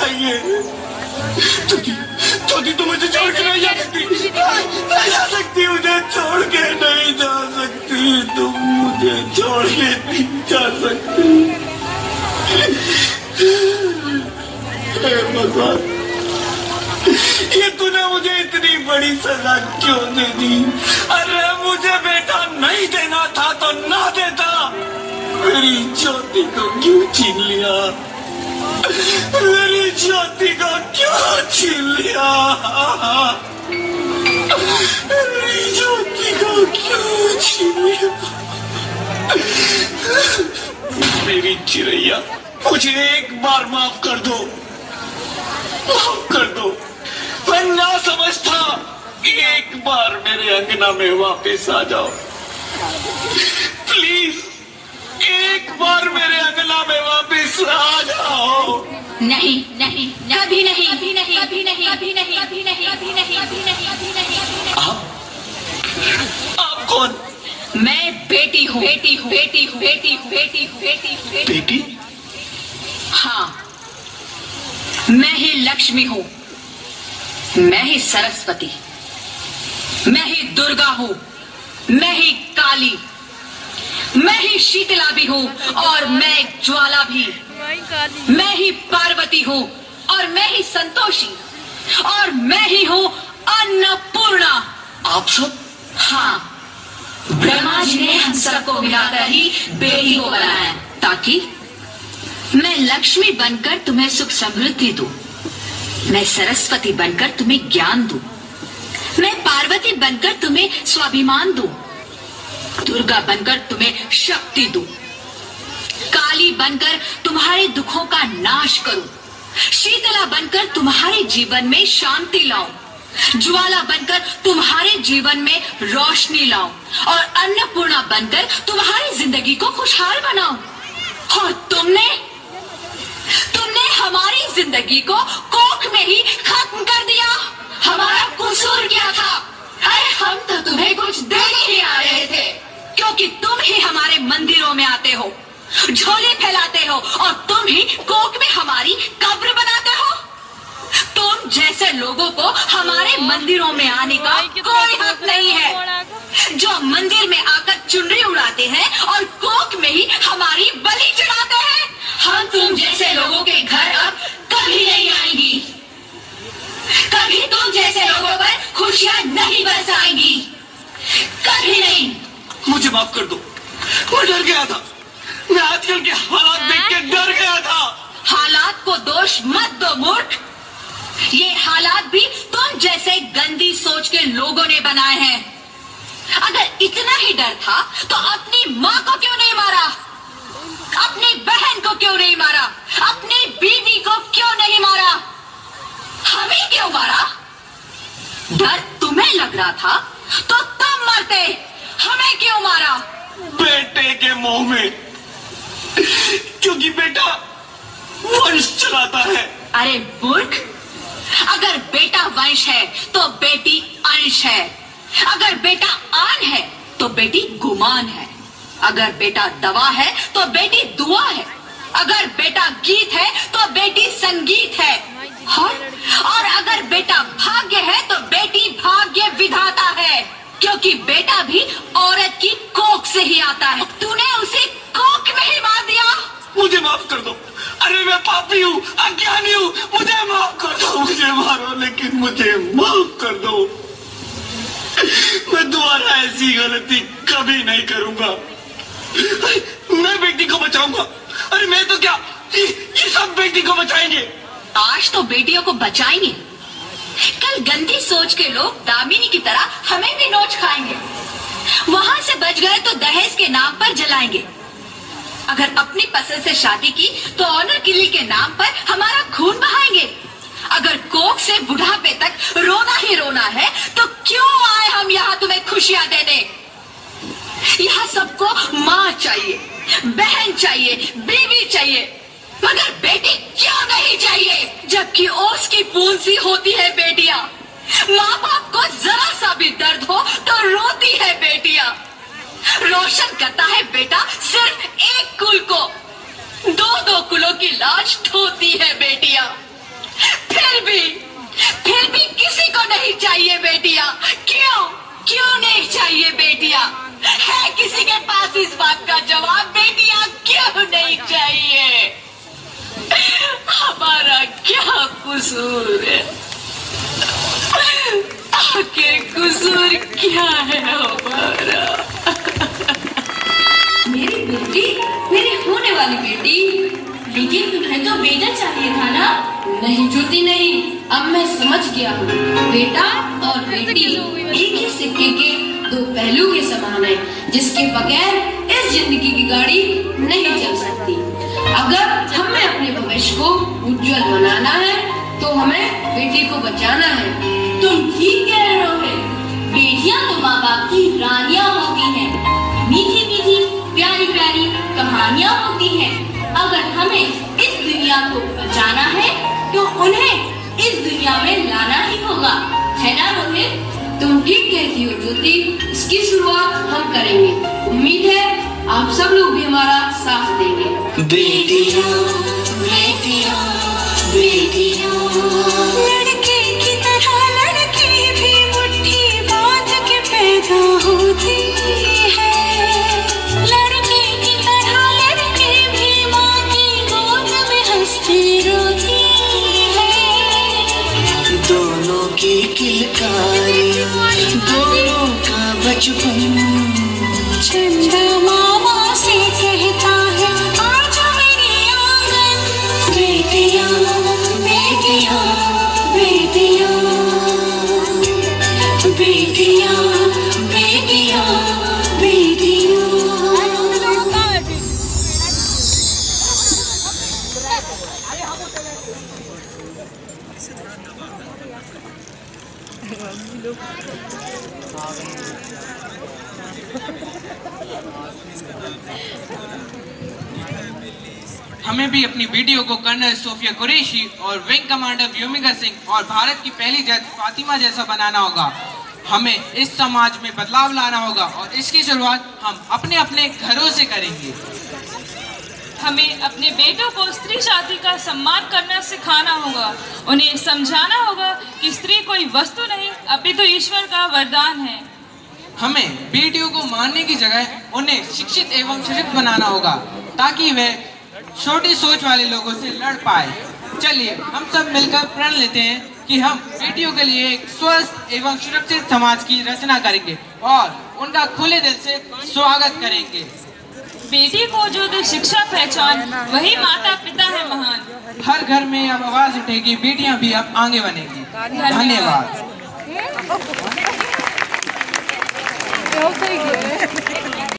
चाहिए। छोटी तुम मुझे छोड़ के नहीं जा सकती, नहीं जा सकती, मुझे छोड़ के नहीं जा सकती, तुम मुझे छोड़ के नहीं जा सकती। भगवान, ये तूने मुझे इतनी बड़ी सजा क्यों दे दी? अरे मुझे बेटा नहीं देना था तो ना देता, मेरी ज्योति को क्यों छीन लिया? मेरी ज्योति को क्यों छीन लिया? मेरी ज्योति को क्यों छीन लिया? मेरी चिड़ैया, मुझे एक बार माफ कर दो, माफ कर दो। मैं ना समझ था, एक बार मेरे अंगना में वापस आ जाओ प्लीज, एक बार मेरे अंगना में वापस आ जाओ। नहीं नहीं, अभी नहीं, अभी नहीं, अभी नहीं, अभी नहीं, अभी नहीं, अभी नहीं, अभी नहीं, अभी नहीं। आप कौन? मैं बेटी हूँ, बेटी हूँ, बेटी हूँ, बेटी हूँ, बेटी हूँ, बेटी हूँ, बेटी? हाँ, मैं ही लक्ष्मी हूँ, मैं ही सरस्वती, मैं ही दुर्गा हूँ, मैं ही काली, मैं ही शीतला भी हूँ और मैं ज्वाला भी, मैं ही पार्वती हूँ और मैं ही संतोषी और मैं ही हूँ अन्नपूर्णा। आप सब? हाँ, ब्रह्मा जी ने हम सबको मिलाकर ही बेटी को बनाया ताकि मैं लक्ष्मी बनकर तुम्हें सुख समृद्धि दूं, मैं सरस्वती बनकर तुम्हें ज्ञान दूं, मैं पार्वती बनकर तुम्हें स्वाभिमान दूं, दुर्गा बनकर तुम्हें शक्ति दूं, काली बनकर तुम्हारे दुखों का नाश करूं, शीतला बनकर तुम्हारे जीवन में शांति लाऊं, ज्वाला बनकर तुम्हारे जीवन में रोशनी लाऊं और अन्नपूर्णा बनकर तुम्हारी जिंदगी को खुशहाल बनाऊं। और तुमने हमारी जिंदगी को कोख में ही खत्म कर दिया। हमारा कसूर क्या था? अरे हम तो तुम्हें कुछ देने ही आ रहे थे, क्योंकि तुम ही हमारे मंदिरों में आते हो, झोले फैलाते हो और तुम ही कोख में हमारी कब्र बनाते हो। तुम जैसे लोगों को हमारे मंदिरों में आने का कोई हक नहीं है, जो मंदिर में आकर चुनरी उड़ाते हैं और कोख में ही हमारी बलि चढ़ाते हैं। हम तुम जैसे लोगों के घर अब कभी नहीं आएंगी, कभी तुम जैसे लोगों पर खुशियां नहीं बरसाएंगी, कभी नहीं। मुझे माफ कर दो, मैं डर गया था, मैं आजकल के हालात देख के डर गया था। हालात को दोष मत दो मूर्ख, ये हालात भी तुम जैसे गंदी सोच के लोगों ने बनाए हैं। अगर इतना ही डर था तो अपनी माँ को क्यों नहीं मारा, अपनी बहन को क्यों नहीं मारा, अपनी बीवी को क्यों नहीं मारा, हमें क्यों मारा? डर तुम्हें लग रहा था तो तुम मरते, हमें क्यों मारा? बेटे के मुंह में, क्योंकि बेटा वंश चलाता है। अरे मूर्ख, अगर बेटा वंश है तो बेटी अंश है, अगर बेटा आन है तो बेटी गुमान है, अगर बेटा दवा है तो बेटी दुआ है, अगर बेटा गीत है तो बेटी संगीत है, और अगर बेटा भाग्य है तो बेटी भाग्य विधाता है, क्योंकि बेटा भी औरत की कोख से ही आता है। तूने उसे कोख में ही मार दिया। मुझे माफ कर दो, अरे मैं पापी हूँ, अज्ञानी हूँ, मुझे माफ कर दो, मुझे मारो लेकिन मुझे माफ कर दो। मैं दोबारा ऐसी गलती कभी नहीं करूंगा। मैं बेटी को बचाऊंगा। अरे मैं तो क्या, ये सब बेटी को बचाएंगे। आज तो बेटियों को बचाएंगे, कल गंदी सोच के लोग दामिनी की तरह हमें भी नोच खाएंगे, वहां से बच गए तो दहेज के नाम पर जलाएंगे, अगर अपनी पसंद से शादी की तो ऑनर किलिंग के नाम पर हमारा खून बहाएंगे, अगर कोख से बुढ़ापे तक रोना ही रोना है तो क्यों आए हम यहाँ तुम्हें खुशियां देने? यहाँ सबको माँ चाहिए, बहन चाहिए, बीवी चाहिए, मगर बेटी क्यों नहीं चाहिए? जबकि ओस की पूंछ सी होती है बेटियां, माँ बाप को जरा सा भी दर्द हो तो रोती है बेटियां, रोशन करता है बेटा सिर्फ एक कुल को, दो दो कुलों की लाज ढोती है बेटियां। फिर भी किसी को नहीं चाहिए बेटियां। क्यों नहीं चाहिए बेटियां? है किसी के पास इस बात का जवाब? बेटियां क्यों नहीं चाहिए? हमारा क्या कसूर है? आखिर कसूर क्या है हमारा? मेरी बेटी, मेरी होने वाली बेटी। लेकिन तुम्हें तो बेटा चाहिए था ना? नहीं ज्योति नहीं, अब मैं समझ गया हूँ। बेटा और बेटी एक ही सिक्के के दो पहलू के समान है, जिसके बगैर इस जिंदगी की गाड़ी नहीं चल सकती। अगर हमें अपने भविष्य को उज्जवल बनाना है तो हमें बेटी को बचाना है। तुम ठीक कह रहे हो। बेटियां तो माँ बाप की रानियां होती हैं। मीठी मीठी प्यारी प्यारी कहानियां होती हैं। अगर हमें इस दुनिया को बचाना है तो उन्हें इस दुनिया में लाना ही होगा, है ना रोहित? तुम ठीक कहती हो ज्योति, इसकी शुरुआत हम करेंगे। उम्मीद है आप सब लोग भी हमारा साथ देंगे। बेटियां बेटियां बेटियां, लड़के की तरह लड़की भी मुट्ठी बांध के पैदा होती है। लड़के की तरह लड़की भी माँ की गोद में हंसती रोती है। दोनों की किलकारी, दोनों का बचपन। चंदा मामा से कहता है आजा मेरी आंगन। बेटियां बेटियां बेटियां बेटियां बेटियां बेटियां। हमें भी अपनी बेटियों को कर्नल सोफिया कुरैशी और विंग कमांडर व्योमिका सिंह और भारत की पहली जज फातिमा जैसा बनाना होगा। हमें इस समाज में बदलाव लाना होगा और इसकी शुरुआत हम अपने अपने घरों से करेंगे। हमें अपने बेटों को स्त्री जाति का सम्मान करना सिखाना होगा। उन्हें समझाना होगा कि स्त्री कोई वस्तु नहीं अपितु ईश्वर का वरदान है। हमें बेटियों को मारने की जगह उन्हें शिक्षित एवं सशक्त बनाना होगा ताकि वे छोटी सोच वाले लोगों से लड़ पाए। चलिए हम सब मिलकर प्रण लेते हैं कि हम बेटियों के लिए एक स्वस्थ एवं सुरक्षित समाज की रचना करेंगे और उनका खुले दिल से स्वागत करेंगे। बेटी को जो दे शिक्षा पहचान, वही माता पिता है महान। हर घर में अब आवाज उठेगी, बेटियां भी अब आगे बनेगी। धन्यवाद।